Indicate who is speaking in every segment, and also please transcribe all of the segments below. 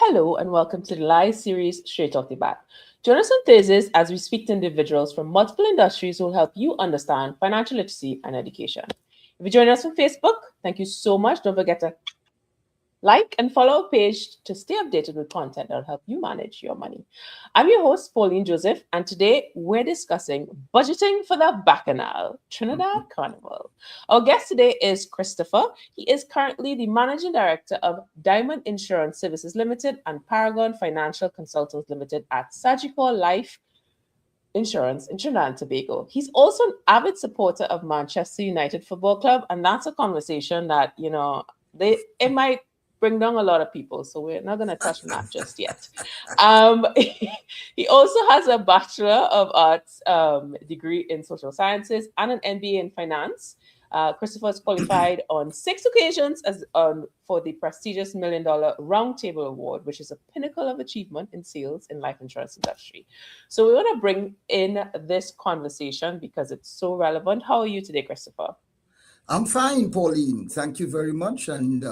Speaker 1: Hello and welcome to the live series Straight Off the Bat. Join us on Thursdays as we speak to individuals from multiple industries who will help you understand financial literacy and education. If you join us on Facebook, thank you so much. Don't forget to like and follow our page to stay updated with content that will help you manage your money. I'm your host, Pauline Joseph, and today we're discussing budgeting for the Bacchanal, Trinidad Carnival. Our guest today is Christopher. He is currently the Managing Director of Diamond Insurance Services Limited and Paragon Financial Consultants Limited at Sagicor Life Insurance in Trinidad and Tobago. He's also an avid supporter of Manchester United Football Club, and that's a conversation that, it might bring down a lot of people, so we're not going to touch on that just yet. He also has a Bachelor of Arts degree in Social Sciences and an MBA in Finance. Christopher has qualified on 6 occasions for the prestigious $1 Million Roundtable Award, which is a pinnacle of achievement in sales in life insurance industry. So we want to bring in this conversation because it's so relevant. How are you today, Christopher?
Speaker 2: I'm fine, Pauline. Thank you very much, and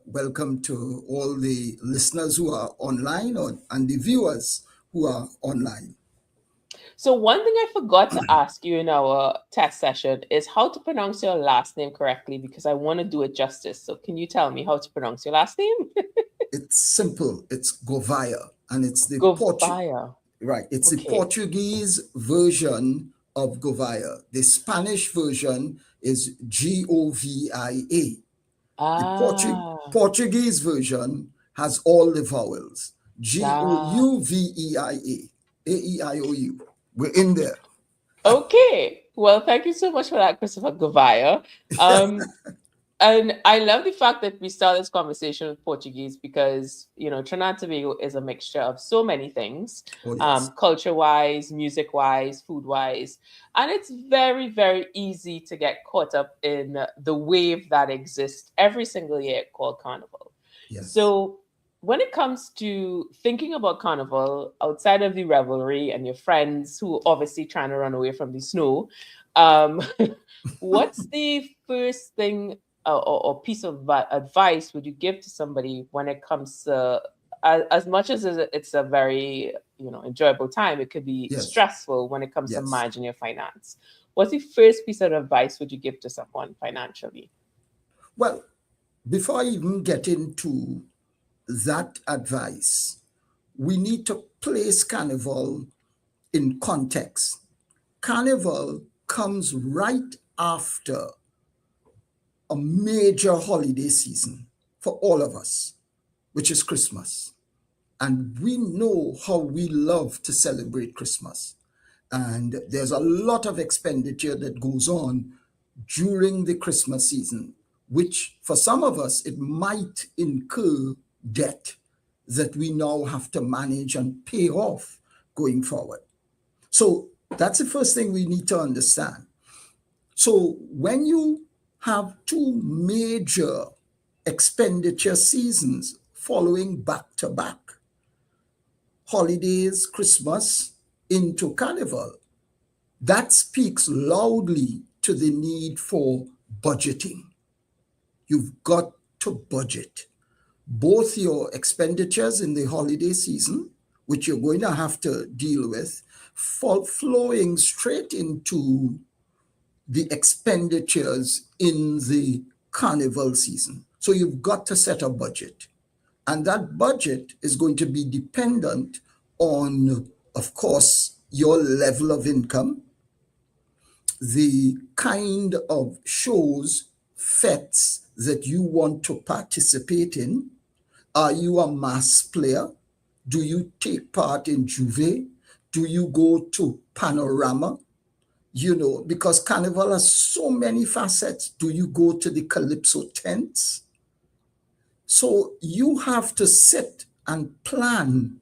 Speaker 2: welcome to all the listeners who are online and the viewers who are online.
Speaker 1: So one thing I forgot to ask you in our test session is how to pronounce your last name correctly, because I want to do it justice. So can you tell me how to pronounce your last name?
Speaker 2: It's simple. It's Gouveia, and it's the
Speaker 1: Gouveia.
Speaker 2: Right. It's the Portuguese version of Gouveia. The Spanish version is Govia. The Portuguese version has all the vowels. Gouveia. A-E-I-O-U. We're in there.
Speaker 1: Okay. Well, thank you so much for that, Christopher Gouveia. And I love the fact that we start this conversation with Portuguese because, Trinidad and Tobago is a mixture of so many things, culture-wise, music-wise, food-wise. And it's very, very easy to get caught up in the wave that exists every single year called Carnival. Yes. So when it comes to thinking about Carnival, outside of the revelry and your friends who are obviously trying to run away from the snow, what's the first thing or piece of advice would you give to somebody when it comes to, as much as it's a very enjoyable time, it could be stressful when it comes to managing your finance? What's the first piece of advice would you give to someone financially?
Speaker 2: Well, before I even get into that advice, we need to place Carnival in context. Carnival comes right after a major holiday season for all of us, which is Christmas. And we know how we love to celebrate Christmas. And there's a lot of expenditure that goes on during the Christmas season, which for some of us, it might incur debt that we now have to manage and pay off going forward. So that's the first thing we need to understand. So when you have 2 major expenditure seasons following back to back, holidays, Christmas, into Carnival, that speaks loudly to the need for budgeting. You've got to budget both your expenditures in the holiday season, which you're going to have to deal with, flowing straight into the expenditures in the Carnival season. So you've got to set a budget. And that budget is going to be dependent on, of course, your level of income, the kind of shows, fetes that you want to participate in. Are you a mass player? Do you take part in Gouveia? Do you go to Panorama? Because Carnival has so many facets. Do you go to the Calypso tents? So you have to sit and plan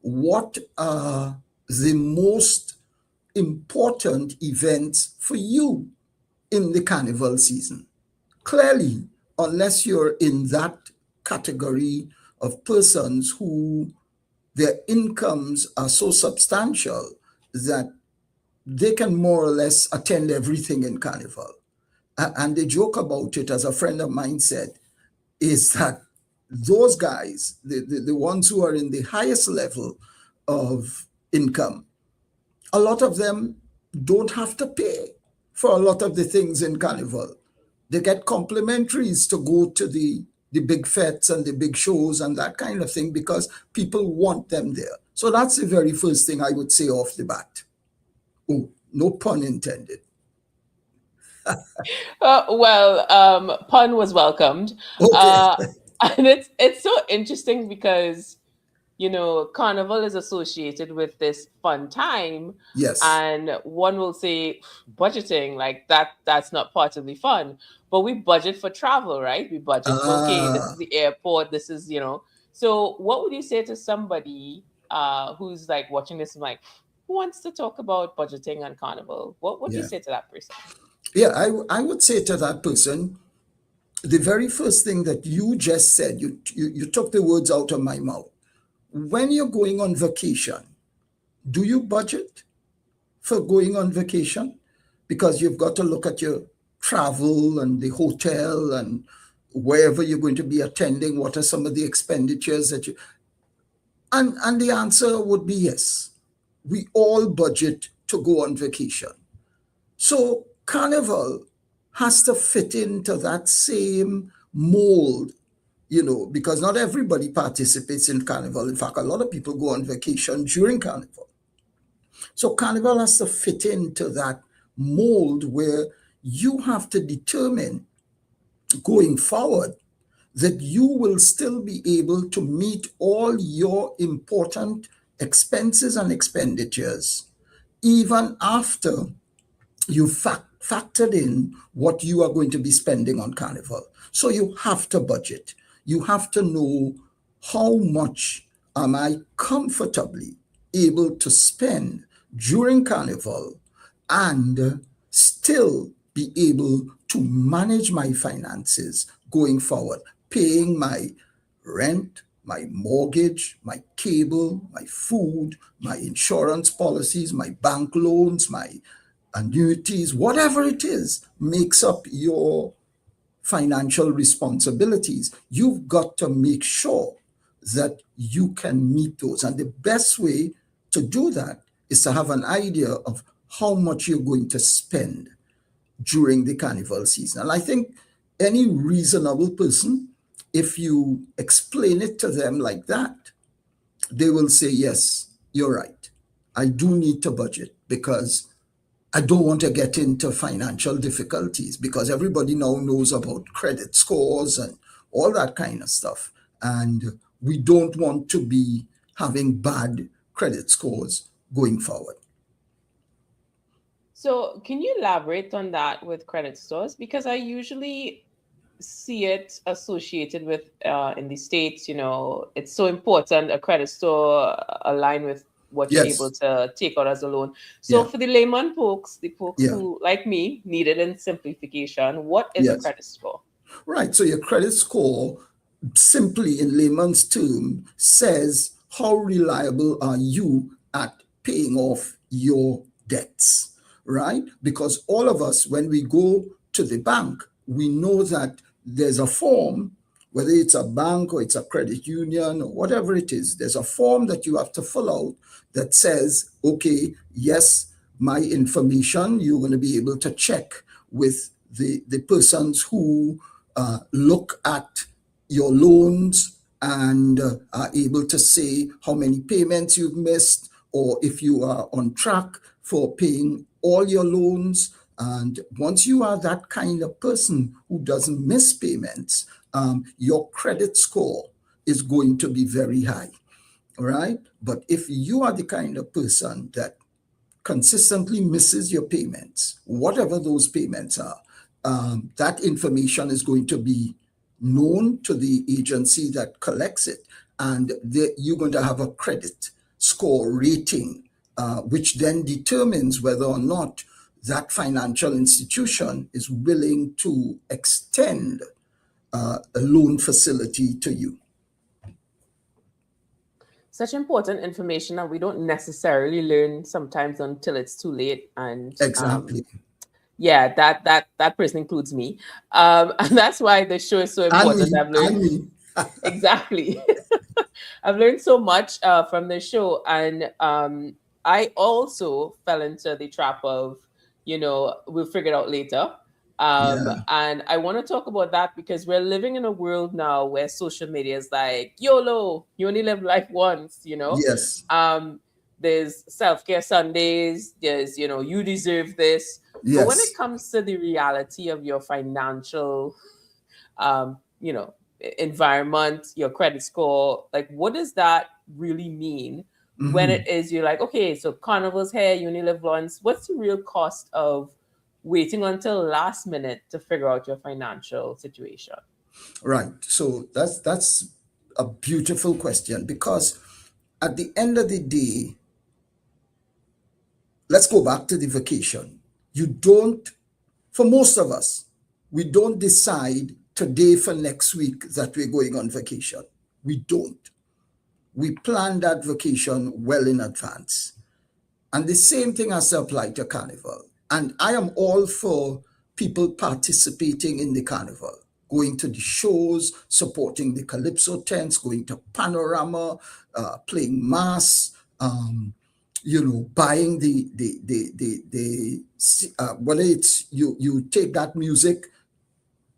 Speaker 2: what are the most important events for you in the Carnival season. Clearly, unless you're in that category of persons who their incomes are so substantial that they can more or less attend everything in Carnival. And the joke about it, as a friend of mine said, is that those guys, the ones who are in the highest level of income, a lot of them don't have to pay for a lot of the things in Carnival. They get complimentaries to go to the big fetes and the big shows and that kind of thing because people want them there. So that's the very first thing I would say off the bat. Oh, no pun intended.
Speaker 1: Pun was welcomed.
Speaker 2: Okay.
Speaker 1: Uh, and it's so interesting because Carnival is associated with this fun time,
Speaker 2: Yes.
Speaker 1: and one will say budgeting like that's not part of the fun. But we budget for travel, right? We budget for, okay, this
Speaker 2: Ah,
Speaker 1: is the airport, this is. So what would you say to somebody who's like watching this and like, who wants to talk about budgeting and Carnival? What do you
Speaker 2: yeah.
Speaker 1: say to that person?
Speaker 2: Yeah, I would say to that person, the very first thing that you just said, you took the words out of my mouth. When you're going on vacation, do you budget for going on vacation? Because you've got to look at your travel and the hotel and wherever you're going to be attending, what are some of the expenditures that you, and the answer would be yes. We all budget to go on vacation. So Carnival has to fit into that same mold, because not everybody participates in Carnival. In fact, a lot of people go on vacation during Carnival. So Carnival has to fit into that mold where you have to determine going forward that you will still be able to meet all your important expenses and expenditures even after you factored in what you are going to be spending on Carnival. So you have to budget. You have to know how much am I comfortably able to spend during Carnival and still be able to manage my finances going forward, paying my rent, my mortgage, my cable, my food, my insurance policies, my bank loans, my annuities, whatever it is, makes up your financial responsibilities. You've got to make sure that you can meet those. And the best way to do that is to have an idea of how much you're going to spend during the carnival season. And I think any reasonable person, if you explain it to them like that, they will say, yes, you're right. I do need to budget because I don't want to get into financial difficulties because everybody now knows about credit scores and all that kind of stuff. And we don't want to be having bad credit scores going forward.
Speaker 1: So, can you elaborate on that with credit stores? Because I usually see it associated with in the States, it's so important, a credit store align with what you're able
Speaker 2: Yes.
Speaker 1: to take out as a loan. So
Speaker 2: Yeah.
Speaker 1: for the layman folks, the folks
Speaker 2: Yeah.
Speaker 1: who, like me, need it in simplification, what is a
Speaker 2: Yes.
Speaker 1: credit score?
Speaker 2: Right. So your credit score, simply in layman's term, says how reliable are you at paying off your debts, right? Because all of us, when we go to the bank, we know that there's a form, whether it's a bank or it's a credit union or whatever it is, there's a form that you have to fill out that says, okay, yes, my information, you're going to be able to check with the persons who look at your loans and are able to say how many payments you've missed or if you are on track for paying all your loans. And once you are that kind of person who doesn't miss payments, your credit score is going to be very high, right? But if you are the kind of person that consistently misses your payments, whatever those payments are, that information is going to be known to the agency that collects it. And you're going to have a credit score rating, which then determines whether or not that financial institution is willing to extend a loan facility to you.
Speaker 1: Such important information that we don't necessarily learn sometimes until it's too late. And
Speaker 2: Exactly.
Speaker 1: yeah, that person includes me. And that's why the show is so
Speaker 2: And
Speaker 1: important.
Speaker 2: me,
Speaker 1: I've learned
Speaker 2: and me.
Speaker 1: Exactly. I've learned so much from this show, and I also fell into the trap of, we'll figure it out later.
Speaker 2: Yeah.
Speaker 1: And I want to talk about that because we're living in a world now where social media is like YOLO, you only live life once.
Speaker 2: Yes.
Speaker 1: Um, there's self care Sundays. There's, you deserve this. But when it
Speaker 2: Yes.
Speaker 1: comes to the reality of your financial um, you know, environment, your credit score. Like, what does that really mean when it
Speaker 2: Mhm.
Speaker 1: is you're like, okay, so Carnival's here, you only live once. What's the real cost of waiting until last minute to figure out your financial situation?
Speaker 2: Right. So that's a beautiful question because at the end of the day, let's go back to the vacation. You don't, for most of us, we don't decide today for next week that we're going on vacation. We don't. We plan that vacation well in advance. And the same thing has to apply to Carnival. And I am all for people participating in the Carnival, going to the shows, supporting the Calypso tents, going to Panorama, playing mass, buying whether it's you take that music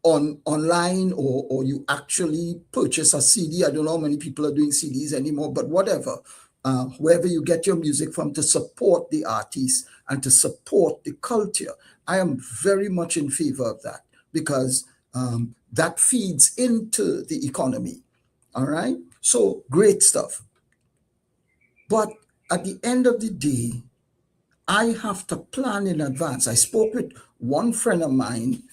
Speaker 2: online or you actually purchase a CD. I don't know how many people are doing CDs anymore, but whatever. Wherever you get your music from to support the artists and to support the culture, I am very much in favor of that because that feeds into the economy. All right. So great stuff. But at the end of the day, I have to plan in advance. I spoke with one friend of mine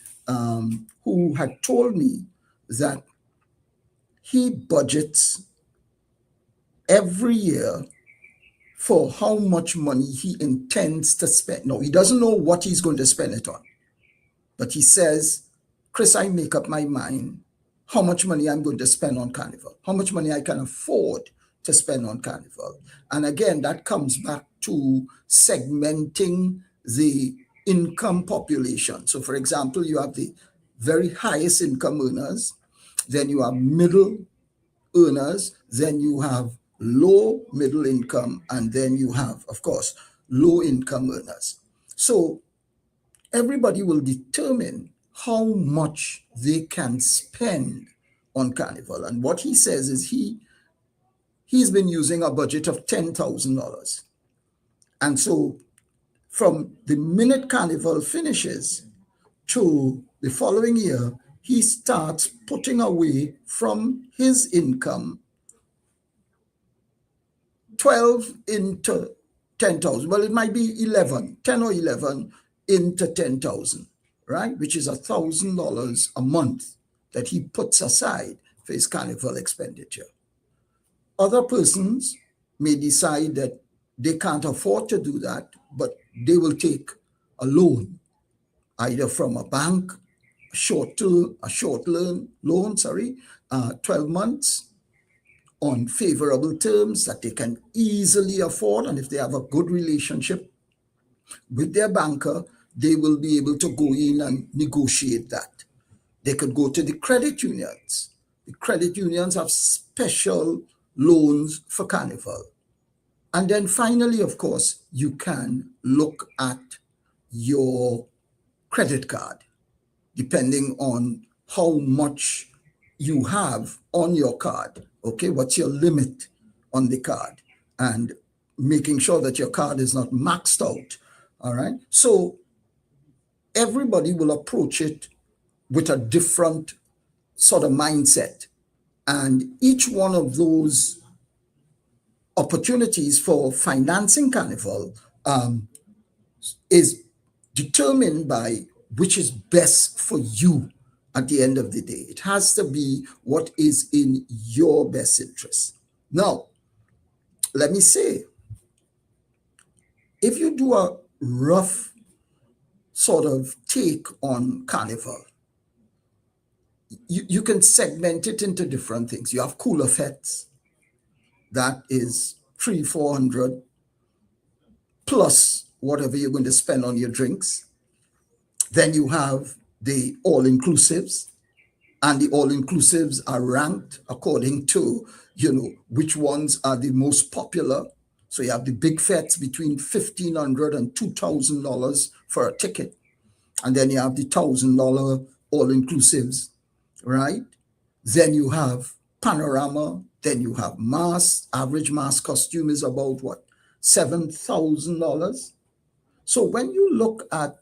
Speaker 2: who had told me that he budgets every year for how much money he intends to spend. No, he doesn't know what he's going to spend it on, but he says, Chris, I make up my mind how much money I'm going to spend on Carnival, how much money I can afford to spend on Carnival. And again, that comes back to segmenting the income population. So, for example, you have the very highest income earners, then you have middle earners, then you have low middle income, and then you have, of course, low income earners. So everybody will determine how much they can spend on Carnival. And what he says is he's been using a budget of $10,000. And so from the minute Carnival finishes to the following year, he starts putting away from his income 12 into 10,000. Well, it might be 11, 10 or 11 into 10,000, right? Which is $1,000 a month that he puts aside for his Carnival expenditure. Other persons may decide that they can't afford to do that, but they will take a loan, either from a bank, a short loan, 12 months, on favorable terms that they can easily afford. And if they have a good relationship with their banker, they will be able to go in and negotiate that. They could go to the credit unions. The credit unions have special loans for Carnival. And then finally, of course, you can look at your credit card, depending on how much you have on your card. Okay, what's your limit on the card? And making sure that your card is not maxed out. All right. So everybody will approach it with a different sort of mindset. And each one of those opportunities for financing Carnival is determined by which is best for you at the end of the day. It has to be what is in your best interest. Now, let me say, if you do a rough sort of take on Carnival, you can segment it into different things. You have cooler fets, that is 300-400 plus whatever you're going to spend on your drinks. Then you have the all inclusives. and the all-inclusives are ranked according to, which ones are the most popular. So you have the big fets between $1,500 and $2,000 for a ticket. And then you have the $1,000 all-inclusives, right? Then you have panorama. Then you have mass. Average mass costume is about what? $7,000. So when you look at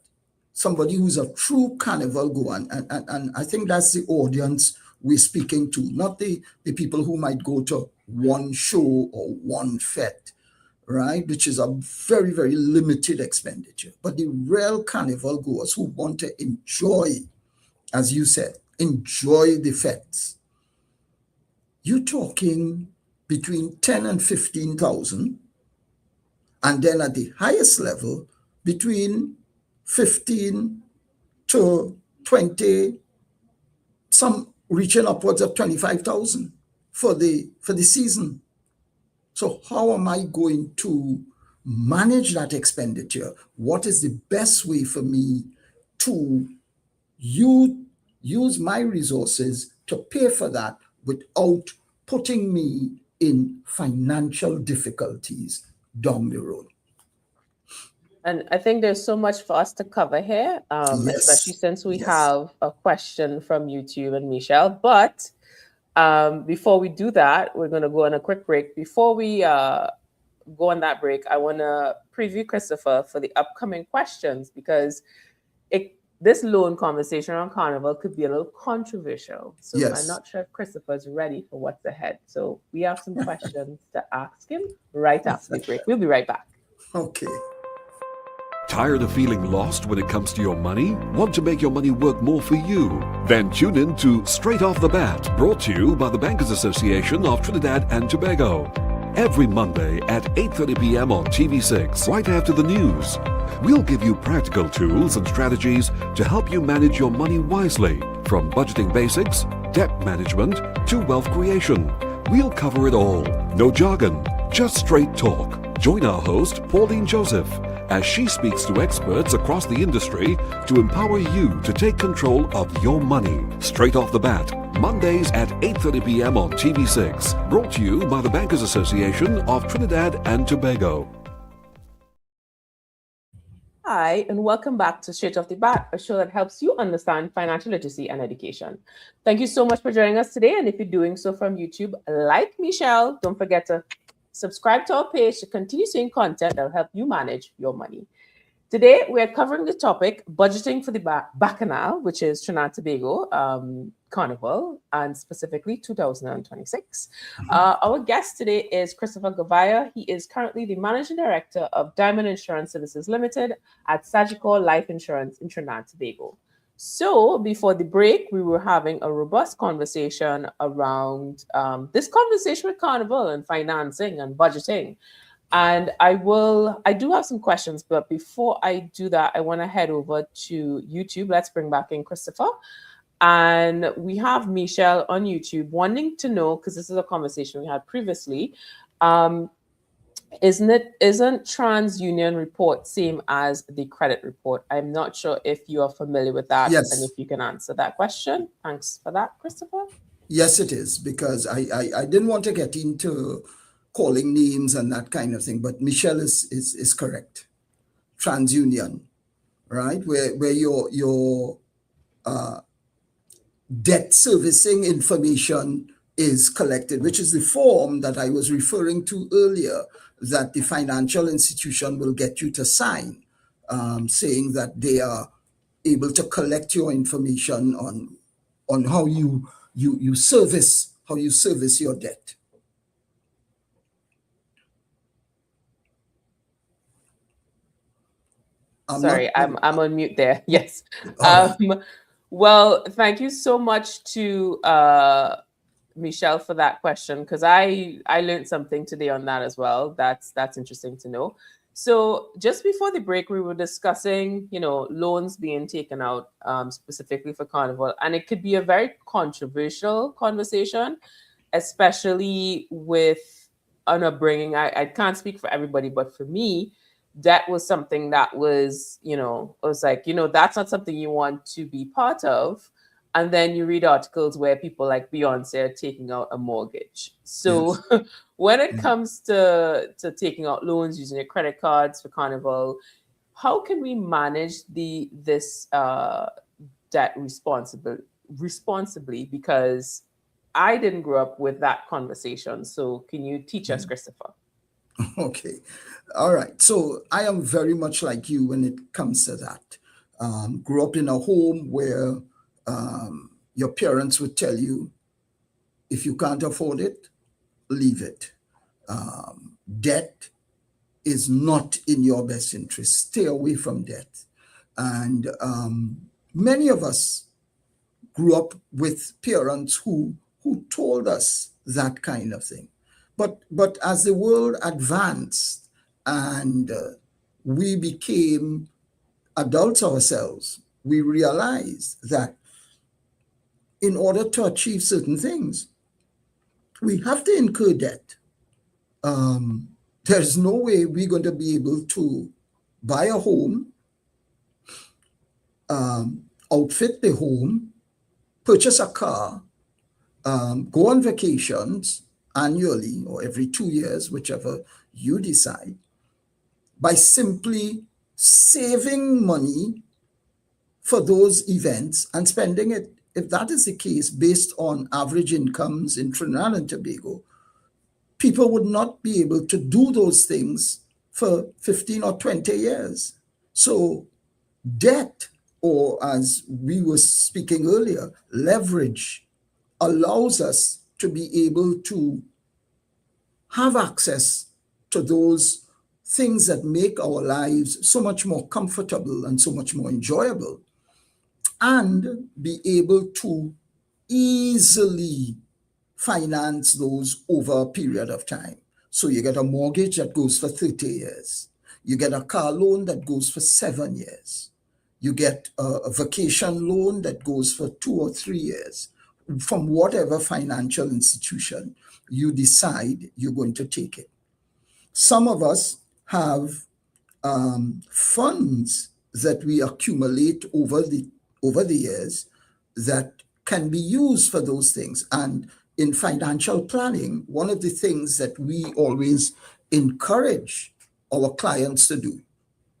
Speaker 2: somebody who's a true carnival goer, and I think that's the audience we're speaking to, not the people who might go to one show or one fete, right? Which is a very, very limited expenditure. But the real carnival goers who want to enjoy, as you said, enjoy the fetes, you're talking between 10 and 15,000, and then at the highest level, between 15 to 20, some reaching upwards of 25,000 for the season. So how am I going to manage that expenditure? What is the best way for me to use my resources to pay for that without putting me in financial difficulties down the road?
Speaker 1: And I think there's so much for us to cover here, especially
Speaker 2: Yes,
Speaker 1: since we
Speaker 2: yes,
Speaker 1: have a question from YouTube and Michelle. But before we do that, we're going to go on a quick break. Before we go on that break, I want to preview Christopher for the upcoming questions, because this loan conversation on Carnival could be a little controversial. So I'm
Speaker 2: yes.
Speaker 1: not sure if Christopher's ready for what's ahead. So we have some questions to ask him right after the break. We'll be right back.
Speaker 2: Okay.
Speaker 3: Tired of feeling lost when it comes to your money? Want to make your money work more for you? Then tune in to Straight Off the Bat, brought to you by the Bankers Association of Trinidad and Tobago. Every Monday at 8:30 p.m. on TV6, right after the news. We'll give you practical tools and strategies to help you manage your money wisely, from budgeting basics, debt management, to wealth creation. We'll cover it all. No jargon, just straight talk. Join our host, Pauline Joseph, as she speaks to experts across the industry to empower you to take control of your money. Straight Off the Bat, Mondays at 8:30 p.m. on TV6. Brought to you by the Bankers Association of Trinidad and Tobago.
Speaker 1: Hi, and welcome back to Straight Off the Bat, a show that helps you understand financial literacy and education. Thank you so much for joining us today. And if you're doing so from YouTube, like Michelle, don't forget to subscribe to our page to continue seeing content that will help you manage your money. Today, we're covering the topic budgeting for the Bacchanal, which is Trinidad and Tobago Carnival, and specifically 2026. Our guest today is Christopher Gouveia. He is currently the Managing Director of Diamond Insurance Services Limited at Sagicor Life Insurance in Trinidad and Tobago. So before the break, we were having a robust conversation around this conversation with Carnival and financing and budgeting. And I do have some questions, but before I do that, I want to head over to YouTube. Let's bring back in Christopher. And we have Michelle on YouTube wanting to know, because this is a conversation we had previously, isn't TransUnion report same as the credit report? I'm not sure if you are familiar with that,
Speaker 2: Yes.
Speaker 1: and if you can answer that question. Thanks for that, Christopher.
Speaker 2: Yes, it is, because I didn't want to get into calling names and that kind of thing, but Michelle is correct. TransUnion, right? Where your debt servicing information is collected, which is the form that I was referring to earlier, that the financial institution will get you to sign, saying that they are able to collect your information on how you service your debt.
Speaker 1: Sorry, I'm on mute there. Yes.
Speaker 2: Right.
Speaker 1: Well, thank you so much to Michelle for that question, because I learned something today on that as well. That's interesting to know. So just before the break, we were discussing, loans being taken out specifically for Carnival, and it could be a very controversial conversation, especially with an upbringing. I can't speak for everybody, but for me, that was something that was, it was like, that's not something you want to be part of. And then you read articles where people like Beyonce are taking out a mortgage. So
Speaker 2: Yes.
Speaker 1: when it comes to taking out loans using your credit cards for Carnival, how can we manage this debt responsibly? Because I didn't grow up with that conversation. So can you teach us, Christopher?
Speaker 2: Okay. All right. So I am very much like you when it comes to that. Grew up in a home where your parents would tell you, if you can't afford it, leave it. Debt is not in your best interest. Stay away from debt. And many of us grew up with parents who told us that kind of thing. But as the world advanced and we became adults ourselves, we realized that in order to achieve certain things, we have to incur debt. There's no way we're going to be able to buy a home, outfit the home, purchase a car, go on vacations annually or every 2 years, whichever you decide, by simply saving money for those events and spending it. If that is the case, based on average incomes in Trinidad and Tobago, people would not be able to do those things for 15 or 20 years. So debt, or as we were speaking earlier, leverage, allows us to be able to have access to those things that make our lives so much more comfortable and so much more enjoyable, and be able to easily finance those over a period of time. So you get a mortgage that goes for 30 years. You get a car loan that goes for 7 years. You get a vacation loan that goes for 2 or 3 years from whatever financial institution you decide you're going to take it. Some of us have funds that we accumulate over the years that can be used for those things. And in financial planning, one of the things that we always encourage our clients to do,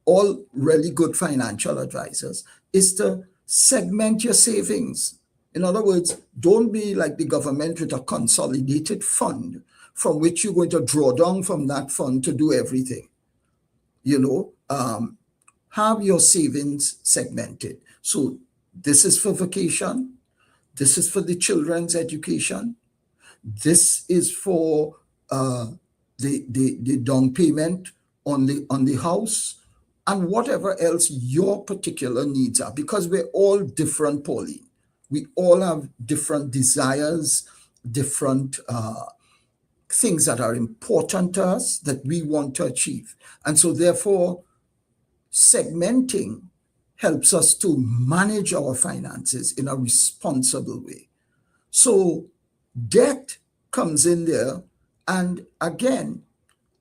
Speaker 2: all really good financial advisors, is to segment your savings. In other words, don't be like the government with a consolidated fund from which you're going to draw down from that fund to do everything. Have your savings segmented. So this is for vacation. This is for the children's education. This is for the down payment on the house, and whatever else your particular needs are, because we're all different, Pauline. We all have different desires, different things that are important to us that we want to achieve. And so therefore, segmenting helps us to manage our finances in a responsible way. So debt comes in there. And again,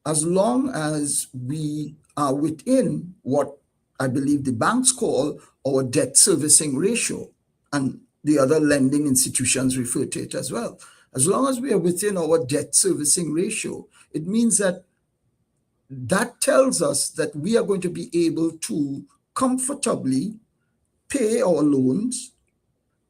Speaker 2: as long as we are within what I believe the banks call our debt servicing ratio, and the other lending institutions refer to it as well, as long as we are within our debt servicing ratio, it means that tells us that we are going to be able to comfortably pay our loans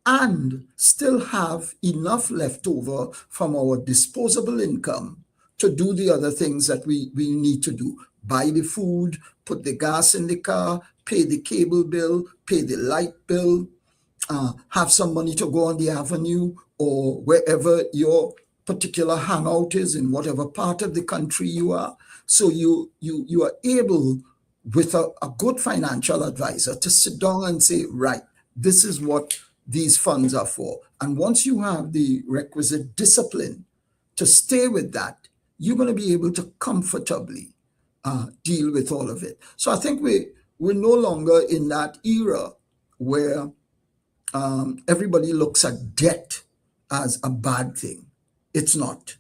Speaker 2: and still have enough left over from our disposable income to do the other things that we need to do. Buy the food, put the gas in the car, pay the cable bill, pay the light bill, have some money to go on the avenue or wherever your particular hangout is, in whatever part of the country you are. So you are able, with a good financial advisor, to sit down and say, right, this is what these funds are for. And once you have the requisite discipline to stay with that, you're going to be able to comfortably deal with all of it. So I think we're no longer in that era where everybody looks at debt as a bad thing. It's not,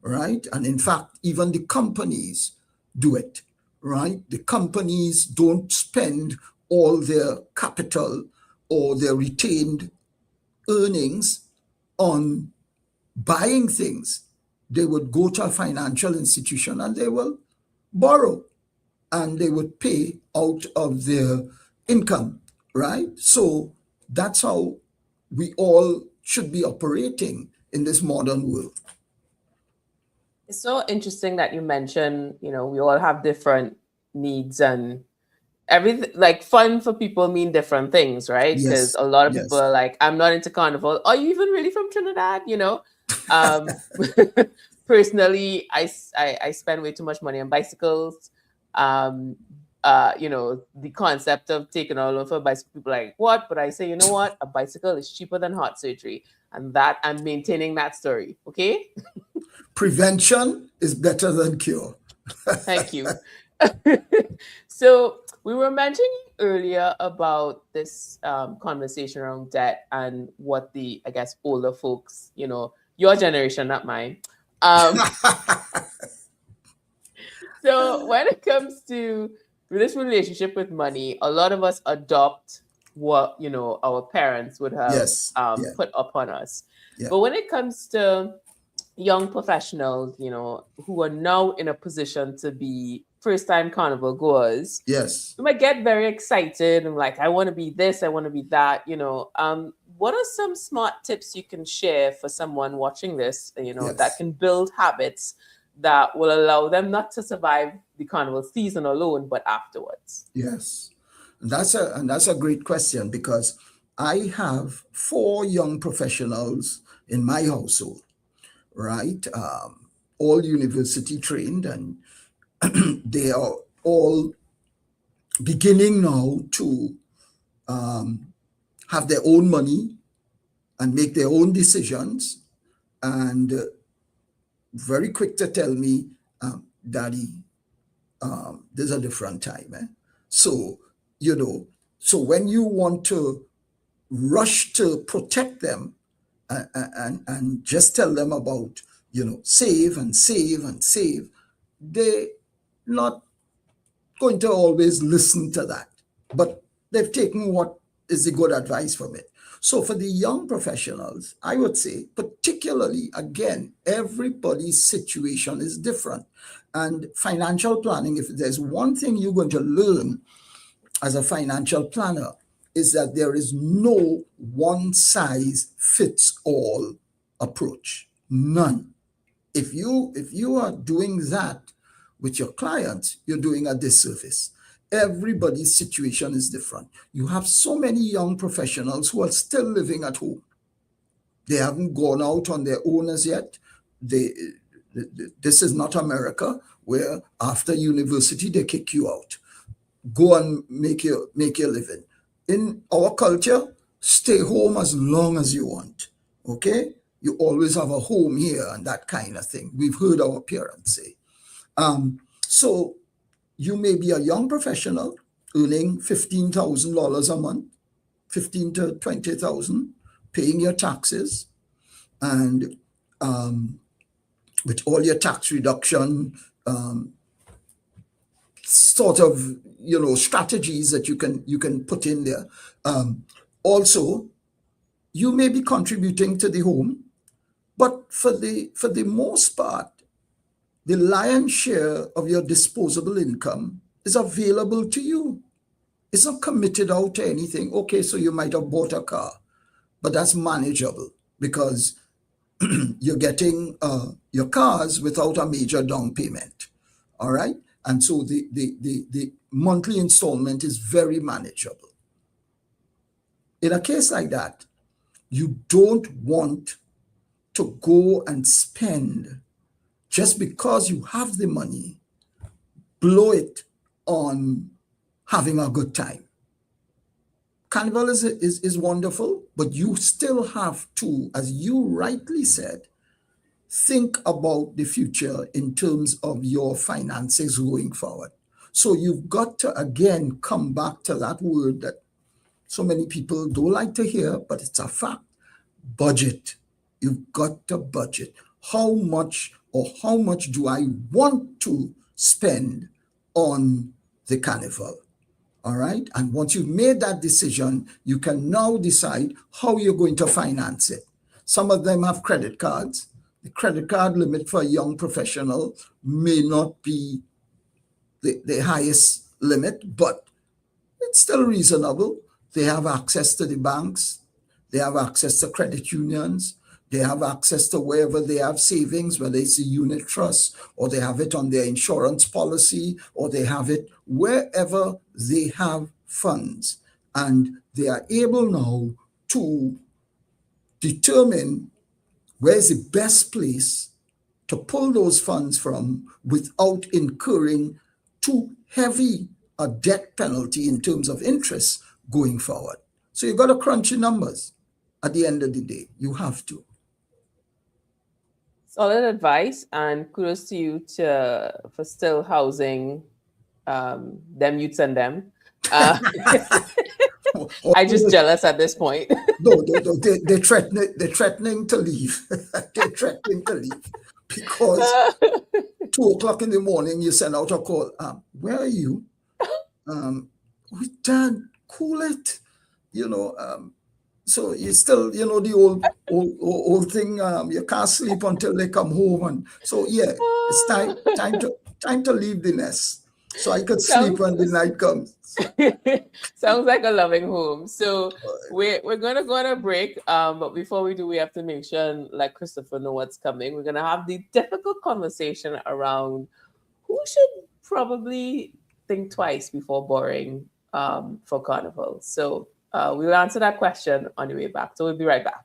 Speaker 2: right? And in fact, even the companies do it, right? The companies don't spend all their capital or their retained earnings on buying things, they would go to a financial institution and they will borrow and they would pay out of their income, right? So that's how we all should be operating in this modern world.
Speaker 1: It's so interesting that you mentioned, we all have different needs, and everything, like, fun for people mean different things, right? Because
Speaker 2: Yes,
Speaker 1: a lot of people
Speaker 2: yes.
Speaker 1: are like, I'm not into carnival. Are you even really from Trinidad? Um, personally, I spend way too much money on bicycles. The concept of taking all over a bicycle, people are like, what? But I say, you know what? A bicycle is cheaper than heart surgery. And that I'm maintaining that story. Okay.
Speaker 2: Prevention is better than cure.
Speaker 1: Thank you. So we were mentioning earlier about this conversation around debt and what the, I guess, older folks, your generation, not mine. So when it comes to this relationship with money, a lot of us adopt what, our parents would have
Speaker 2: Yes, yeah,
Speaker 1: put upon us.
Speaker 2: yeah.
Speaker 1: But when it comes to young professionals, who are now in a position to be first-time carnival goers,
Speaker 2: Yes.
Speaker 1: you might get very excited and like, I want to be this, I want to be that. What are some smart tips you can share for someone watching this,
Speaker 2: Yes.
Speaker 1: that can build habits that will allow them not to survive the carnival season alone, but afterwards?
Speaker 2: Yes. And that's a great question, because I have 4 young professionals in my household, right? All university trained, and they are all beginning now to have their own money and make their own decisions, and very quick to tell me, Daddy, there's a different time. So, so when you want to rush to protect them, and just tell them about, save and save and save, they're not going to always listen to that. But they've taken what is the good advice from it. So for the young professionals, I would say, particularly, again, everybody's situation is different. And financial planning, if there's one thing you're going to learn as a financial planner, is that there is no one size fits all approach. None. If you are doing that with your clients, you're doing a disservice. Everybody's situation is different. You have so many young professionals who are still living at home. They haven't gone out on their own as yet. This is not America, where after university they kick you out. Go and make your living. In our culture, stay home as long as you want. Okay? You always have a home here and that kind of thing. We've heard our parents say. So you may be a young professional earning $15,000 a month, 15 to 20,000, paying your taxes, and with all your tax reduction sort of strategies that you can put in there. Also, you may be contributing to the home, but for the most part, the lion's share of your disposable income is available to you. It's not committed out to anything. Okay, so you might have bought a car, but that's manageable because you're getting your cars without a major down payment. All right. And so the monthly installment is very manageable. In a case like that, you don't want to go and spend just because you have the money, blow it on having a good time. Carnival is wonderful, but you still have to, as you rightly said, think about the future in terms of your finances going forward. So you've got to, again, come back to that word that so many people don't like to hear, but it's a fact. Budget. You've got to budget. How much do I want to spend on the carnival? All right. And once you've made that decision, you can now decide how you're going to finance it. Some of them have credit cards. The credit card limit for a young professional may not be the highest limit, but it's still reasonable. They have access to the banks. They have access to credit unions. They have access to wherever they have savings, whether it's a unit trust or they have it on their insurance policy or they have it wherever they have funds. And they are able now to determine where's the best place to pull those funds from without incurring too heavy a debt penalty in terms of interest going forward. So you've got to crunch your numbers at the end of the day. You have to.
Speaker 1: Solid advice, and kudos to you for still housing them youths and them. I just jealous at this point.
Speaker 2: No, they're threatening to leave. They're threatening to leave because 2:00 in the morning you send out a call. Where are you? Dad, cool it. So you still, the old thing. You can't sleep until they come home, and so yeah, it's time to leave the nest, so I could sleep when the night comes.
Speaker 1: Sounds like a loving home. So we're gonna go on a break. But before we do, we have to make sure and let Christopher know what's coming. We're gonna have the difficult conversation around who should probably think twice before borrowing for Carnival. So we'll answer that question on the way back. So we'll be right back.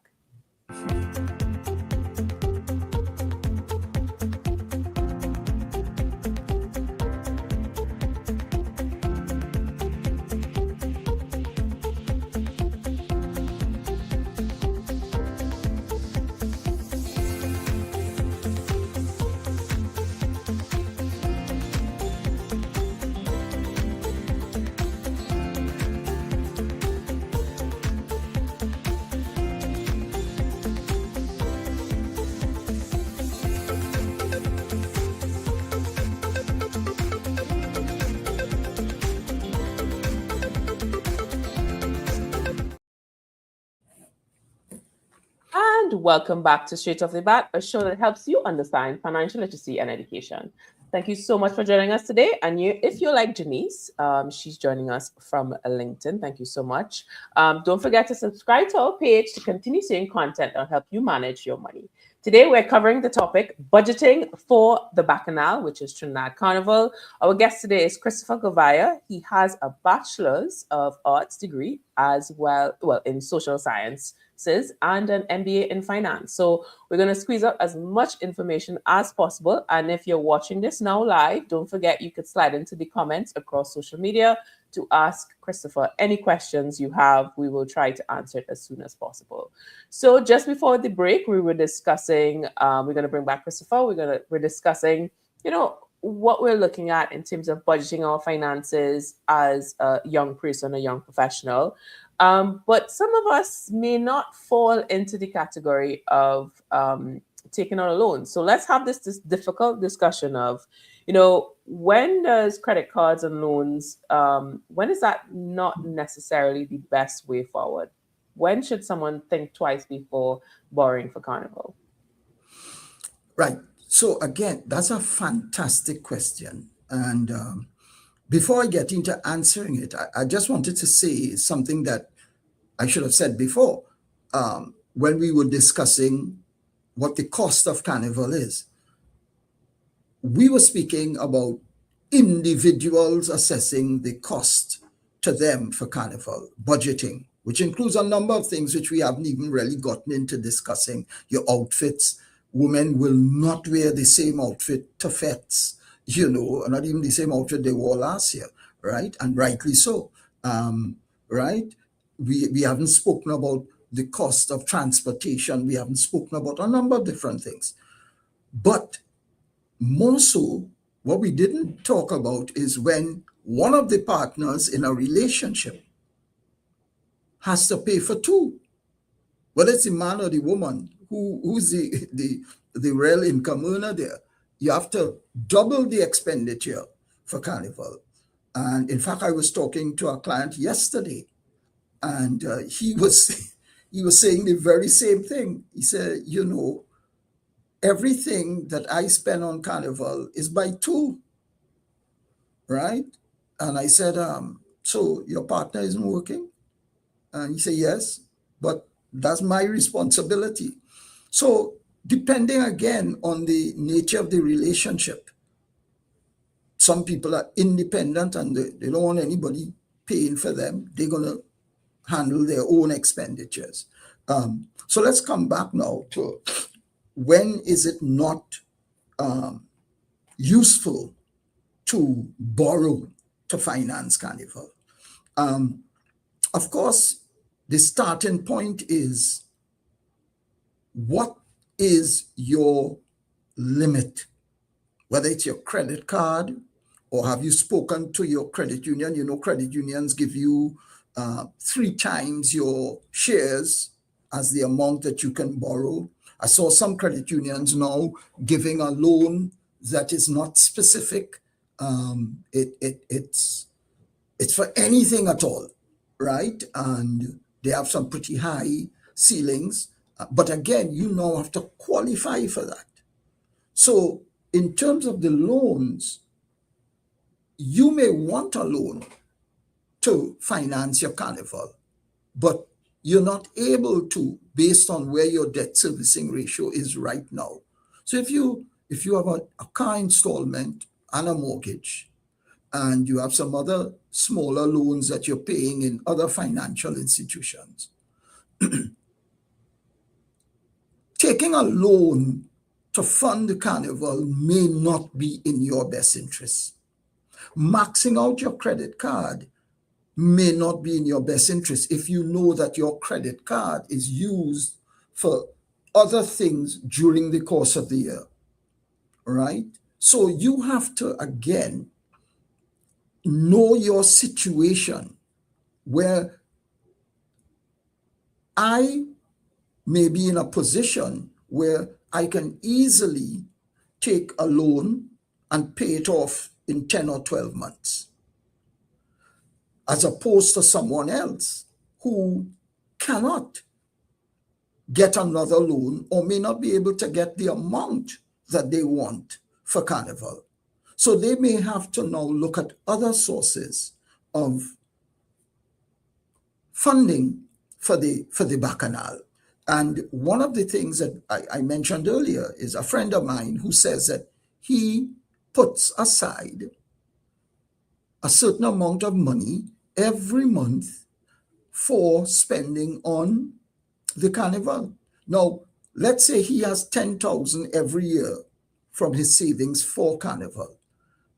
Speaker 1: And welcome back to Straight Off the Bat, a show that helps you understand financial literacy and education. Thank you so much for joining us today. And if you're like Janice, she's joining us from LinkedIn. Thank you so much. Don't forget to subscribe to our page to continue seeing content that will help you manage your money. Today, we're covering the topic budgeting for the Bacchanal, which is Trinidad Carnival. Our guest today is Christopher Gouveia. He has a Bachelor's of Arts degree as well in social sciences and an MBA in finance. So we're going to squeeze out as much information as possible. And if you're watching this now live, don't forget you could slide into the comments across social media to ask Christopher any questions you have. We will try to answer it as soon as possible. So just before the break, we were discussing, we're going to bring back Christopher. We're discussing, what we're looking at in terms of budgeting our finances as a young person, a young professional. But some of us may not fall into the category of taking out a loan. So let's have this difficult discussion of, when does credit cards and loans, when is that not necessarily the best way forward? When should someone think twice before borrowing for Carnival?
Speaker 2: Right. So again, that's a fantastic question. And before I get into answering it, I just wanted to say something that I should have said before when we were discussing what the cost of Carnival is. We were speaking about individuals assessing the cost to them for Carnival, budgeting, which includes a number of things which we haven't even really gotten into discussing. Your outfits. Women will not wear the same outfit to fetes, not even the same outfit they wore last year, right? And rightly so, right? We haven't spoken about the cost of transportation. We haven't spoken about a number of different things. But more so, what we didn't talk about is when one of the partners in a relationship has to pay for two, whether it's the man or the woman, who's the real income earner there. You have to double the expenditure for Carnival. And in fact, I was talking to a client yesterday, and he was he was saying the very same thing. He said, everything that I spend on Carnival is by two, right? And I said, so your partner isn't working? And he said, yes, but that's my responsibility. So depending again on the nature of the relationship, some people are independent and they don't want anybody paying for them. They're going to handle their own expenditures. So let's come back now to when is it not useful to borrow to finance Carnival? Of course, the starting point is, what is your limit? Whether it's your credit card, or have you spoken to your credit union? Credit unions give you 3 times your shares as the amount that you can borrow. I saw some credit unions now giving a loan that is not specific. It's for anything at all, right? And they have some pretty high ceilings. But again, you now have to qualify for that. So in terms of the loans, you may want a loan to finance your Carnival, but you're not able to based on where your debt servicing ratio is right now. So if you have a car installment and a mortgage, and you have some other smaller loans that you're paying in other financial institutions, taking a loan to fund the Carnival may not be in your best interest. Maxing out your credit card may not be in your best interest if you know that your credit card is used for other things during the course of the year, right? So you have to, again, know your situation, where I may be in a position where I can easily take a loan and pay it off in 10 or 12 months, as opposed to someone else who cannot get another loan or may not be able to get the amount that they want for Carnival. So they may have to now look at other sources of funding for the Bacchanal. And one of the things that I mentioned earlier is a friend of mine who says that he puts aside a certain amount of money every month for spending on the Carnival. Now, let's say he has 10,000 every year from his savings for Carnival,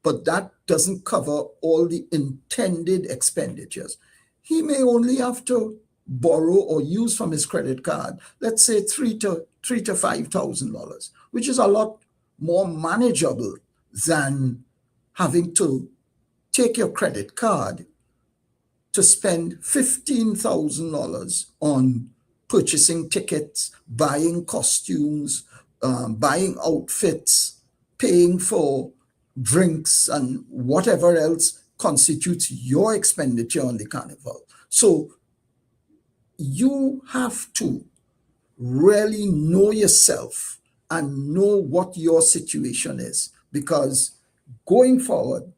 Speaker 2: but that doesn't cover all the intended expenditures. He may only have to borrow or use from his credit card, let's say $3,000 to $5,000, which is a lot more manageable than having to take your credit card to spend $15,000 on purchasing tickets, buying costumes, buying outfits, paying for drinks, and whatever else constitutes your expenditure on the Carnival. So you have to really know yourself and know what your situation is, because going forward,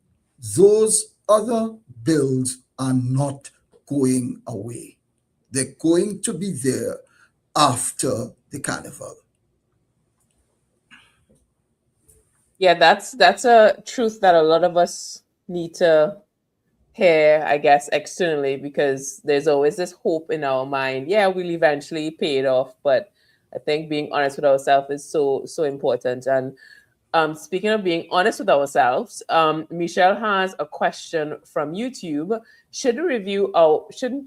Speaker 2: those other bills are not going away. They're going to be there after the Carnival.
Speaker 1: Yeah, that's a truth that a lot of us need to hear, I guess, externally, because there's always this hope in our mind. Yeah, we'll eventually pay it off, but I think being honest with ourselves is so important. And speaking of being honest with ourselves, Michelle has a question from YouTube. Shouldn't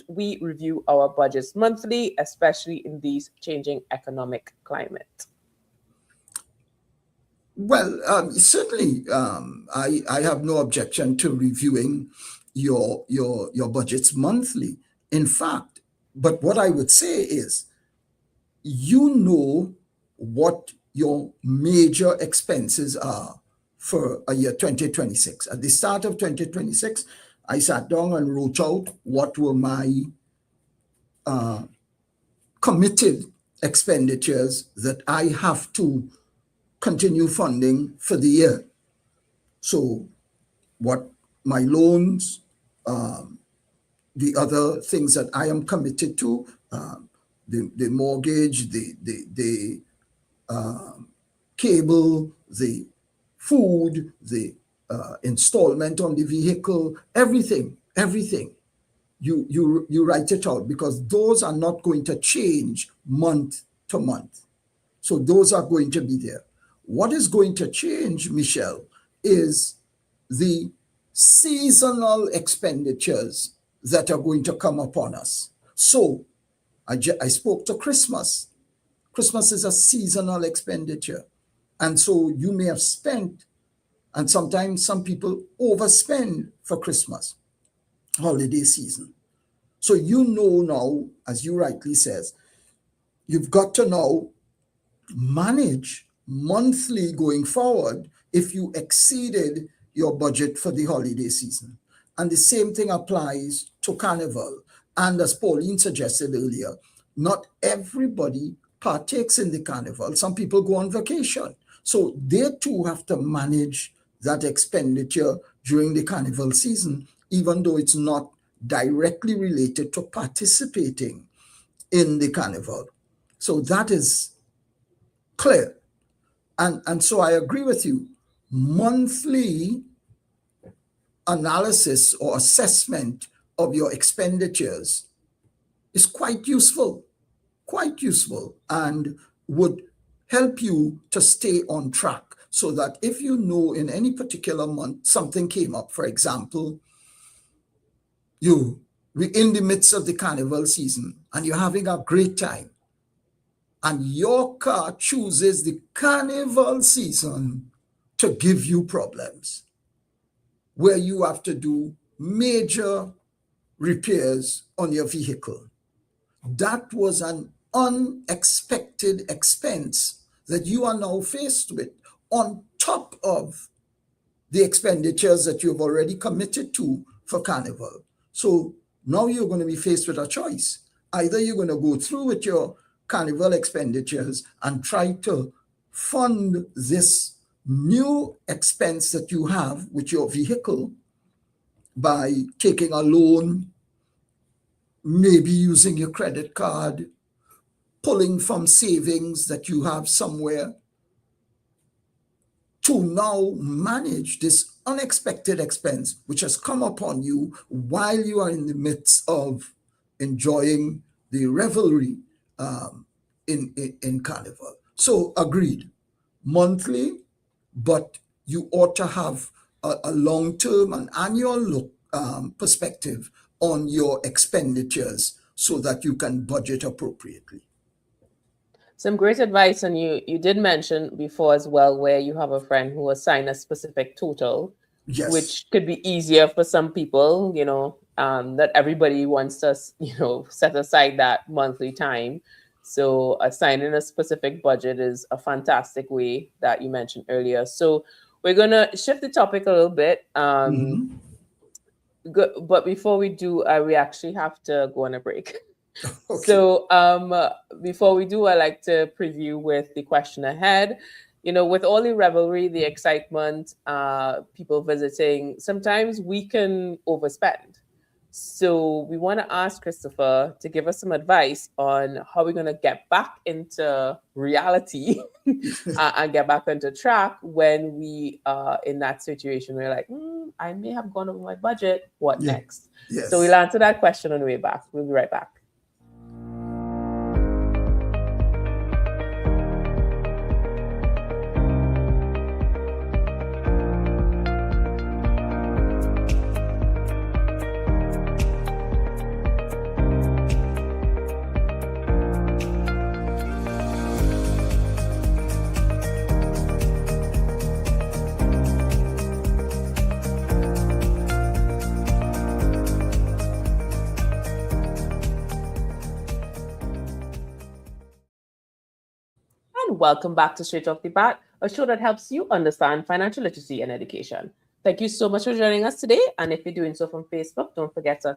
Speaker 1: we review our budgets monthly, especially in these changing economic climate?
Speaker 2: Well, certainly, I have no objection to reviewing your budgets monthly. In fact, but what I would say is, you know what your major expenses are for a year 2026. At the start of 2026, I sat down and wrote out what were my committed expenditures that I have to continue funding for the year. So what my loans, the other things that I am committed to, the mortgage, the cable, the food, the installment on the vehicle, everything. You write it out, because those are not going to change month to month. So those are going to be there. What is going to change, Michelle, is the seasonal expenditures that are going to come upon us. So I spoke to Christmas. Christmas is a seasonal expenditure. And so you may have spent, and sometimes some people overspend for Christmas holiday season. So you know now, as you rightly says, you've got to now manage monthly going forward if you exceeded your budget for the holiday season. And the same thing applies to Carnival. And as Pauline suggested earlier, not everybody partakes in the Carnival. Some people go on vacation. So they too have to manage that expenditure during the Carnival season, even though it's not directly related to participating in the Carnival. So that is clear. And so I agree with you. Monthly analysis or assessment of your expenditures is quite useful, and would help you to stay on track, so that if you know in any particular month something came up, for example, we're in the midst of the Carnival season and you're having a great time, and your car chooses the Carnival season to give you problems, where you have to do major repairs on your vehicle. That was an unexpected expense that you are now faced with, on top of the expenditures that you've already committed to for Carnival. So now you're going to be faced with a choice. Either you're going to go through with your Carnival expenditures and try to fund this new expense that you have with your vehicle by taking a loan, maybe using your credit card, pulling from savings that you have somewhere, to now manage this unexpected expense which has come upon you while you are in the midst of enjoying the revelry in Carnival. So agreed, monthly, but you ought to have a long-term and annual look perspective on your expenditures so that you can budget appropriately.
Speaker 1: Some great advice, and you did mention before as well, where you have a friend who assigned a specific total,
Speaker 2: Yes.
Speaker 1: which could be easier for some people, that everybody wants to, set aside that monthly time. So assigning a specific budget is a fantastic way that you mentioned earlier. So we're going to shift the topic a little bit. But before we do, we actually have to go on a break. Okay. So before we do, I like to preview with the question ahead. With all the revelry, the excitement, people visiting, sometimes we can overspend. So we want to ask Christopher to give us some advice on how we're going to get back into reality and get back into track when we are in that situation where like, I may have gone over my budget. What next?
Speaker 2: Yes.
Speaker 1: So we'll answer that question on the way back. We'll be right back. Welcome back to Straight Off the Bat, a show that helps you understand financial literacy and education. Thank you so much for joining us today. And if you're doing so from Facebook, don't forget to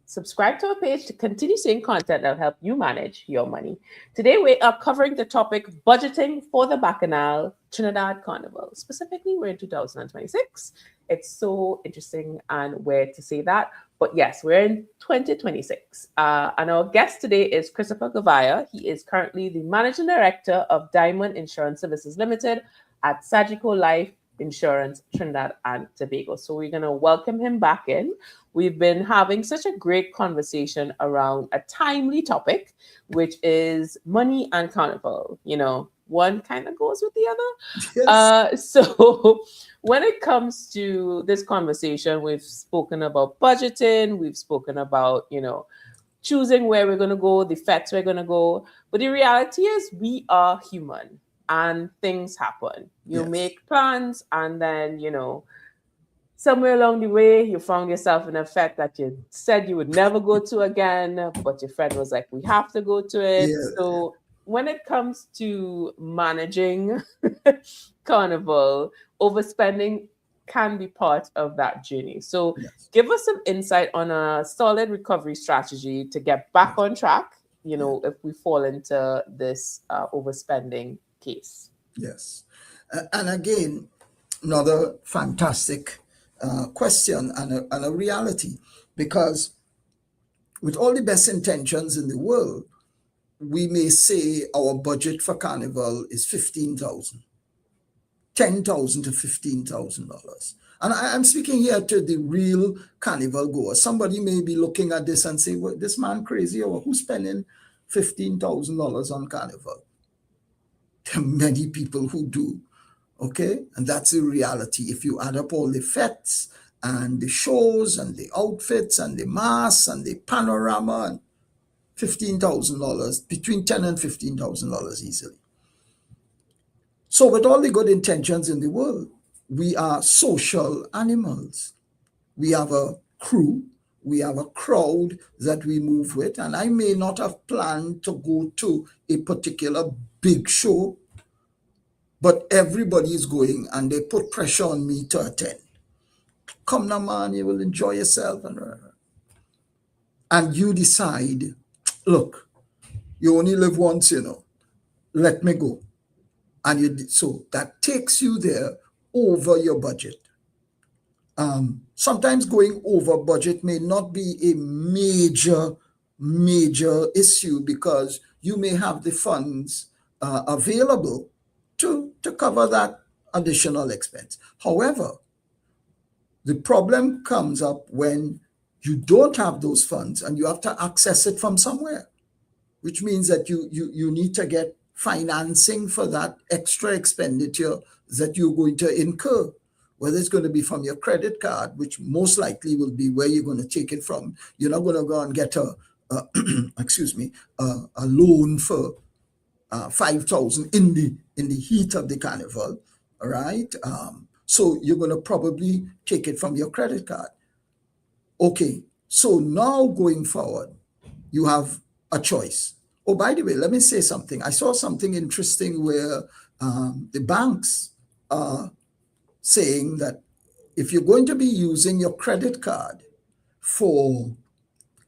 Speaker 1: subscribe to our page to continue seeing content that will help you manage your money. Today, we are covering the topic budgeting for the Bacchanal Trinidad Carnival. Specifically, we're in 2026. It's so interesting and weird to say that. But yes, we're in 2026. And our guest today is Christopher Gouveia. He is currently the Managing Director of Diamond Insurance Services Limited at Sagicor Life Insurance Trinidad and Tobago. So we're going to welcome him back in. We've been having such a great conversation around a timely topic, which is money and carnival. You know, one kind of goes with the other.
Speaker 2: Yes.
Speaker 1: So when it comes to this conversation, we've spoken about budgeting, we've spoken about, you know, choosing where we're going to go, the fets we're going to go. But the reality is we are human and things happen. You
Speaker 2: Yes.
Speaker 1: make plans and then, you know, somewhere along the way, you found yourself in a fete that you said you would never go to again, but your friend was like, we have to go to it.
Speaker 2: Yeah.
Speaker 1: So when it comes to managing carnival, overspending can be part of that journey. So
Speaker 2: Yes.
Speaker 1: give us some insight on a solid recovery strategy to get back on track, you know, if we fall into this overspending case.
Speaker 2: Yes. And again, another fantastic question and a reality, because with all the best intentions in the world, we may say our budget for Carnival is $15,000, $10,000 to $15,000. And I'm speaking here to the real Carnival goer. Somebody may be looking at this and say, well, this man crazy, or who's spending $15,000 on Carnival? There are many people who do. Okay, and that's the reality. If you add up all the fetes and the shows and the outfits and the masks and the panorama, and $15,000, between $10,000 and $15,000 easily. So with all the good intentions in the world, we are social animals. We have a crew, we have a crowd that we move with, and I may not have planned to go to a particular big show, but everybody is going and they put pressure on me to attend. Come now, man, you will enjoy yourself. And you decide, look, you only live once, you know, let me go. And so that takes you there over your budget. Sometimes going over budget may not be a major issue because you may have the funds available to cover that additional expense. However, the problem comes up when you don't have those funds and you have to access it from somewhere, which means that you need to get financing for that extra expenditure that you're going to incur, whether it's going to be from your credit card, which most likely will be where you're going to take it from. You're not going to go and get a loan for $5,000 in the heat of the carnival, all right? So you're going to probably take it from your credit card. Okay, so now going forward, you have a choice. Oh, by the way, let me say something. I saw something interesting where the banks are saying that if you're going to be using your credit card for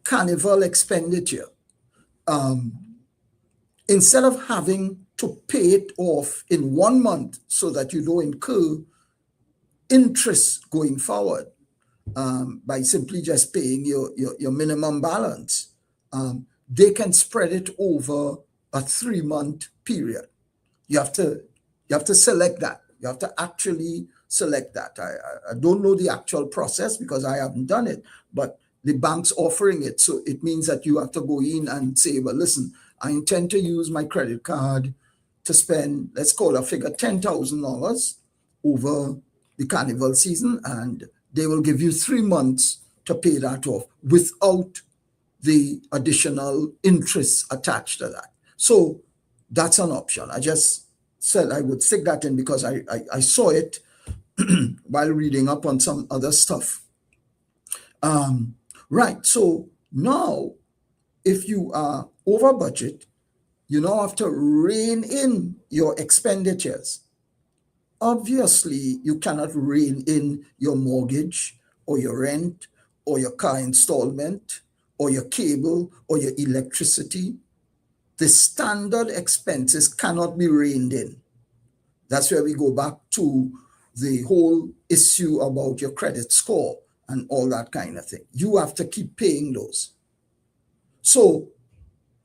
Speaker 2: carnival expenditure, instead of having to pay it off in 1 month so that you don't incur interest going forward by simply just paying your minimum balance, they can spread it over a 3-month period. You have to select that. You have to actually select that. I don't know the actual process because I haven't done it, but the bank's offering it. So it means that you have to go in and say, well, listen, I intend to use my credit card to spend, let's call a figure, $10,000 over the carnival season, and they will give you 3 months to pay that off without the additional interest attached to that. So that's an option. I just said I would stick that in because I saw it while reading up on some other stuff. Right, so now if you are over budget, you now have to rein in your expenditures. Obviously, you cannot rein in your mortgage or your rent or your car installment or your cable or your electricity. The standard expenses cannot be reined in. That's where we go back to the whole issue about your credit score and all that kind of thing. You have to keep paying those. So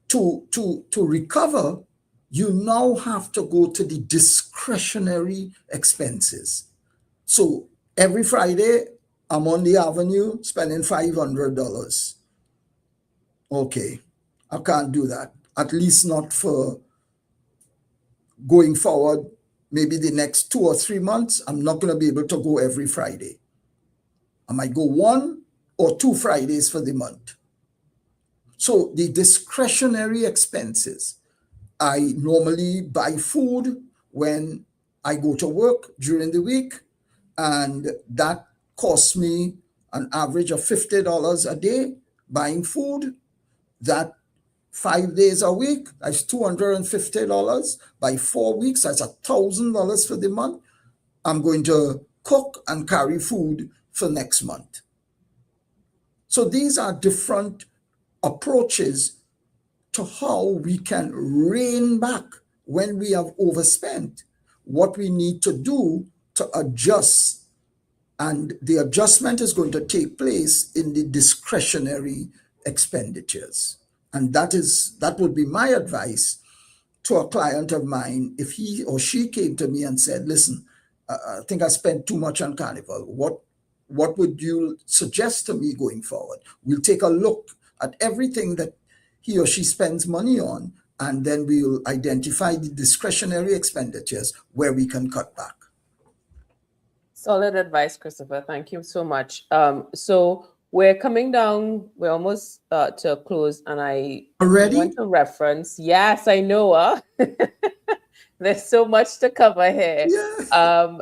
Speaker 2: to recover, you now have to go to the discretionary expenses. So every Friday, I'm on the avenue spending $500. Okay, I can't do that. At least not for going forward. Maybe the next 2 or 3 months, I'm not going to be able to go every Friday. I might go 1 or 2 Fridays for the month. So the discretionary expenses, I normally buy food when I go to work during the week, and that costs me an average of $50 a day buying food. That 5 days a week, that's $250. By 4 weeks, that's $1,000 for the month. I'm going to cook and carry food for next month. So these are different approaches to how we can rein back when we have overspent, what we need to do to adjust. And the adjustment is going to take place in the discretionary expenditures. And that would be my advice to a client of mine if he or she came to me and said, listen, I think I spent too much on Carnival. What would you suggest to me going forward? We'll take a look at everything that he or she spends money on, and then we'll identify the discretionary expenditures where we can cut back.
Speaker 1: Solid advice, Christopher. Thank you so much. So we're coming down, we're almost to a close, and I want to reference, yes, I know, there's so much to cover here. Yeah.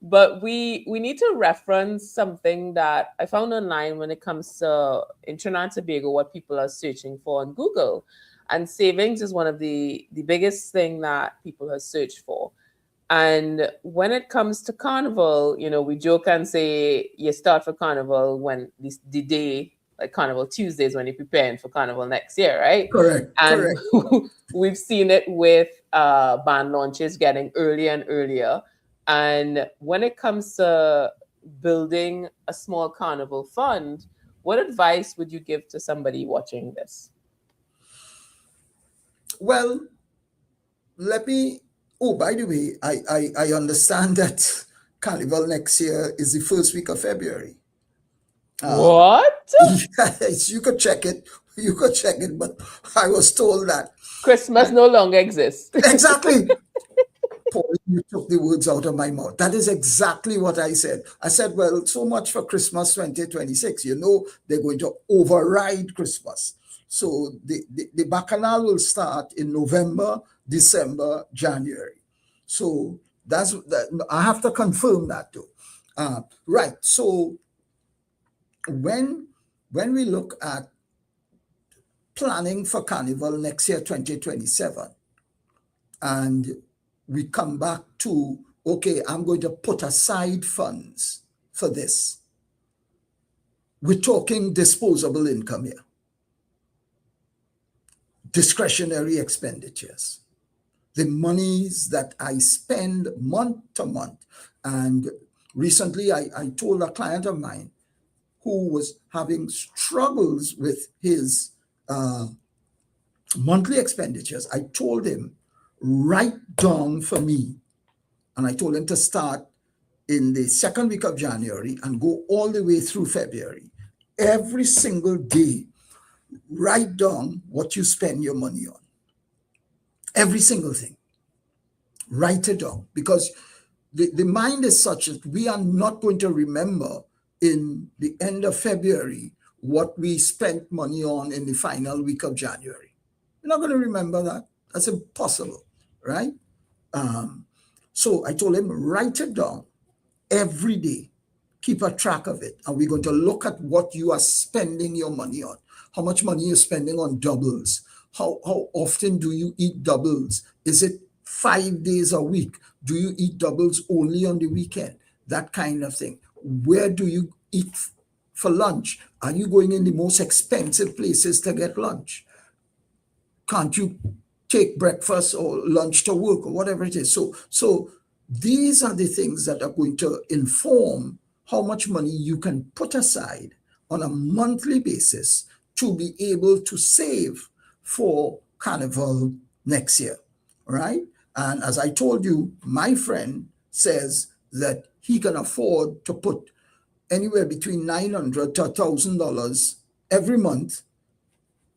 Speaker 1: But we need to reference something that I found online when it comes to, in Trinidad and Tobago, what people are searching for on Google. And savings is one of the biggest thing that people have searched for. And when it comes to Carnival, you know, we joke and say you start for Carnival when the day, like Carnival Tuesdays, when you're preparing for Carnival next year, right?
Speaker 2: Correct.
Speaker 1: And we've seen it with band launches getting earlier and earlier. And when it comes to building a small Carnival fund, what advice would you give to somebody watching this?
Speaker 2: Well, let me... Oh, by the way, I understand that Carnival next year is the first week of February.
Speaker 1: What?
Speaker 2: Yes, you could check it. You could check it, but I was told that
Speaker 1: Christmas no longer exists.
Speaker 2: Exactly. Paul, you took the words out of my mouth. That is exactly what I said. I said, well, so much for Christmas 2026. You know, they're going to override Christmas. So the Bacchanal will start in November, December, January. So I have to confirm that too. Right. So when we look at planning for Carnival next year, 2027, and we come back to, okay, I'm going to put aside funds for this. We're talking disposable income here. Discretionary expenditures, the monies that I spend month to month. And recently I told a client of mine who was having struggles with his monthly expenditures. I told him, write down for me. And I told him to start in the second week of January and go all the way through February. Every single day, write down what you spend your money on. Every single thing. Write it down, because the mind is such that we are not going to remember in the end of February what we spent money on in the final week of January. We're not going to remember that. That's impossible, right? So I told him, write it down every day. Keep a track of it. And we're going to look at what you are spending your money on. How much money you're spending on doubles. How often do you eat doubles? Is it 5 days a week? Do you eat doubles only on the weekend? That kind of thing. Where do you eat for lunch? Are you going in the most expensive places to get lunch? Can't you take breakfast or lunch to work or whatever it is? So these are the things that are going to inform how much money you can put aside on a monthly basis to be able to save for Carnival next year, right? And as I told you, my friend says that he can afford to put anywhere between $900 to $1,000 every month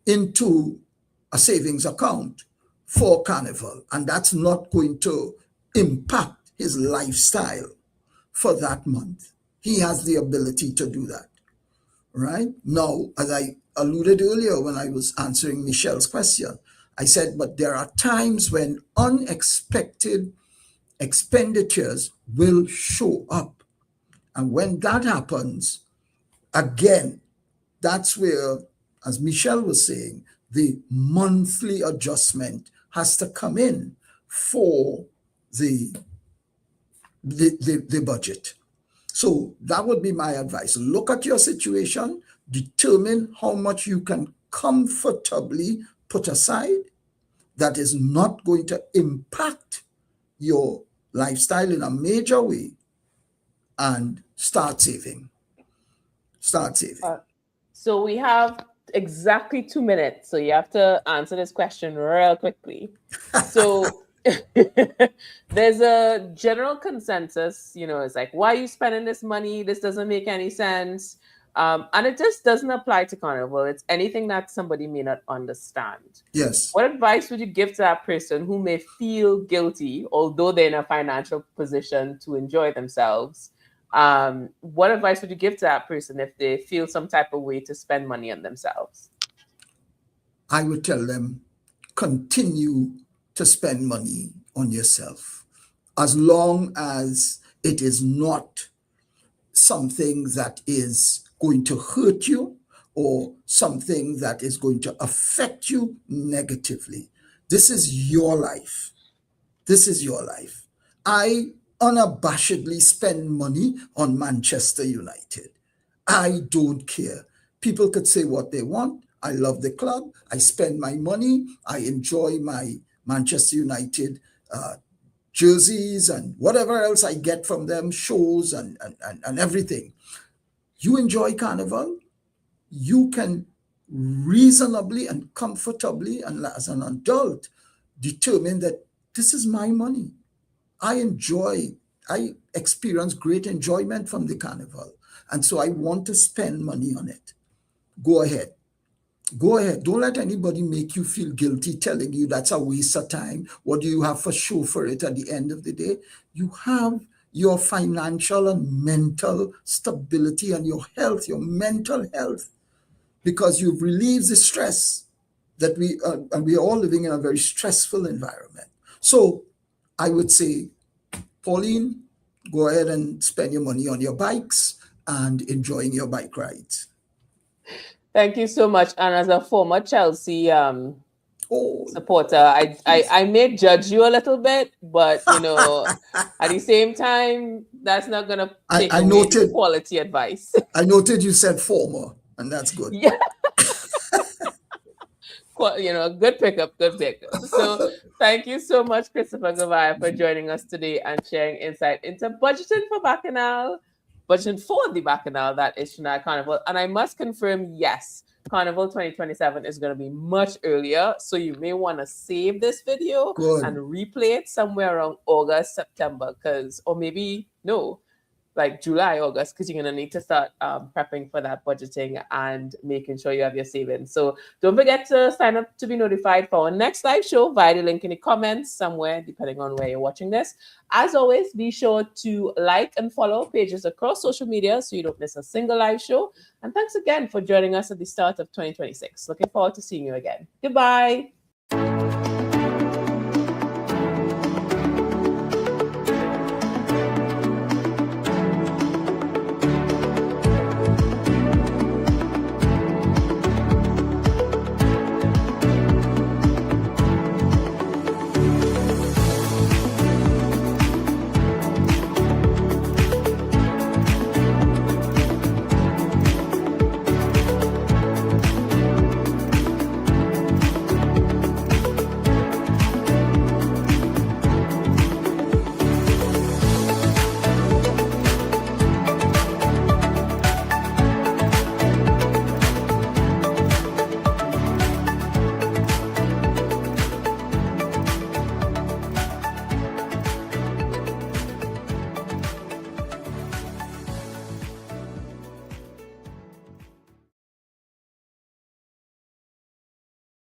Speaker 2: into a savings account for Carnival. And that's not going to impact his lifestyle for that month. He has the ability to do that, right? Now, as I alluded earlier when I was answering Michelle's question, I said, but there are times when unexpected expenditures will show up. And when that happens, again, that's where, as Michelle was saying, the monthly adjustment has to come in for the budget. So that would be my advice. Look at your situation, determine how much you can comfortably put aside that is not going to impact your lifestyle in a major way, and start saving. Start saving.
Speaker 1: So we have exactly 2 minutes. So you have to answer this question real quickly. So there's a general consensus, it's like, why are you spending this money? This doesn't make any sense. And it just doesn't apply to Carnival. It's anything that somebody may not understand.
Speaker 2: Yes.
Speaker 1: What advice would you give to that person who may feel guilty, although they're in a financial position to enjoy themselves? What advice would you give to that person if they feel some type of way to spend money on themselves?
Speaker 2: I would tell them, continue to spend money on yourself, as long as it is not something that is going to hurt you or something that is going to affect you negatively. This is your life. This is your life. I unabashedly spend money on Manchester United. I don't care. People could say what they want. I love the club. I spend my money. I enjoy my Manchester United jerseys and whatever else I get from them, shows and everything. You enjoy Carnival. You can reasonably and comfortably, and as an adult, determine that this is my money. I experience great enjoyment from the Carnival. And so I want to spend money on it. Go ahead. Go ahead. Don't let anybody make you feel guilty telling you that's a waste of time. What do you have for show for it at the end of the day? You have your financial and mental stability and your health, your mental health, because you've relieved the stress that we are all living in a very stressful environment. So I would say, Pauline, go ahead and spend your money on your bikes and enjoying your bike rides.
Speaker 1: Thank you so much. And as a former Chelsea supporter, I may judge you a little bit, but at the same time, that's not gonna take away quality advice.
Speaker 2: I noted you said former, and that's good.
Speaker 1: Yeah. Good pickup. So thank you so much, Christopher Gouveia, for joining us today and sharing insight into budgeting for Bacchanal, budgeting for the Bacchanal, that is Trinidad Carnival. And I must confirm, yes, Carnival 2027 is going to be much earlier. So you may want to save this video and replay it somewhere around August, September, or maybe like July, August, because you're going to need to start prepping for that budgeting and making sure you have your savings. So don't forget to sign up to be notified for our next live show via the link in the comments somewhere, depending on where you're watching this. As always, be sure to like and follow pages across social media so you don't miss a single live show. And thanks again for joining us at the start of 2026. Looking forward to seeing you again. Goodbye.